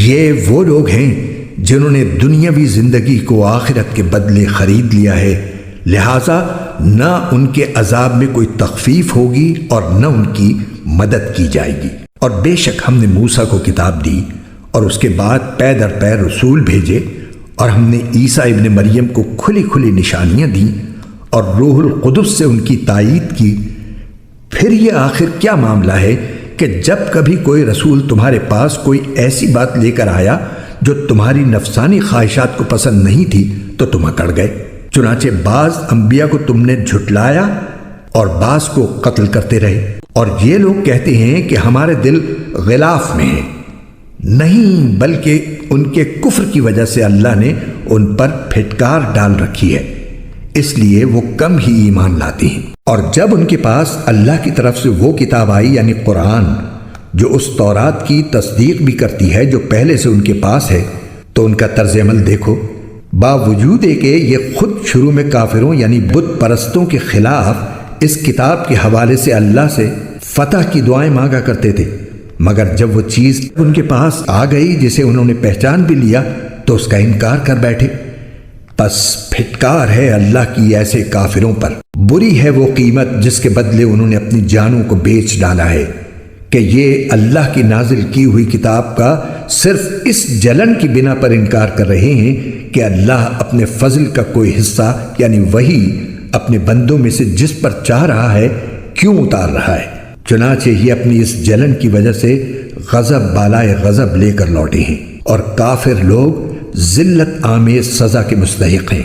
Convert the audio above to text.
یہ وہ لوگ ہیں جنہوں نے دنیاوی زندگی کو آخرت کے بدلے خرید لیا ہے، لہٰذا نہ ان کے عذاب میں کوئی تخفیف ہوگی اور نہ ان کی مدد کی جائے گی۔ اور بے شک ہم نے موسیٰ کو کتاب دی اور اس کے بعد پے در پے رسول بھیجے، اور ہم نے عیسیٰ ابن مریم کو کھلی کھلی نشانیاں دیں اور روح القدس سے ان کی تائید کی۔ پھر یہ آخر کیا معاملہ ہے کہ جب کبھی کوئی رسول تمہارے پاس کوئی ایسی بات لے کر آیا جو تمہاری نفسانی خواہشات کو پسند نہیں تھی تو تم اکڑ گئے۔ چنانچہ بعض انبیاء کو تم نے جھٹلایا اور بعض کو قتل کرتے رہے، اور یہ لوگ کہتے ہیں کہ ہمارے دل غلاف میں ہیں، نہیں بلکہ ان کے کفر کی وجہ سے اللہ نے ان پر پھٹکار ڈال رکھی ہے، اس لیے وہ کم ہی ایمان لاتے ہیں۔ اور جب ان کے پاس اللہ کی طرف سے وہ کتاب آئی یعنی قرآن جو اس تورات کی تصدیق بھی کرتی ہے جو پہلے سے ان کے پاس ہے، تو ان کا طرز عمل دیکھو، باوجود کہ یہ خود شروع میں کافروں یعنی بت پرستوں کے خلاف اس کتاب کے حوالے سے اللہ سے فتح کی دعائیں مانگا کرتے تھے، مگر جب وہ چیز ان کے پاس آ گئی جسے انہوں نے پہچان بھی لیا تو اس کا انکار کر بیٹھے۔ پس پھٹکار ہے اللہ کی ایسے کافروں پر، بری ہے وہ قیمت جس کے بدلے انہوں نے اپنی جانوں کو بیچ ڈالا ہے، کہ یہ اللہ کی نازل کی ہوئی کتاب کا صرف اس جلن کی بنا پر انکار کر رہے ہیں کہ اللہ اپنے فضل کا کوئی حصہ یعنی وہی اپنے بندوں میں سے جس پر چاہ رہا ہے کیوں اتار رہا ہے۔ چنانچہ یہ اپنی اس جلن کی وجہ سے غضب بالائے غضب لے کر لوٹے ہیں، اور کافر لوگ ذلت آمیز سزا کے مستحق ہیں۔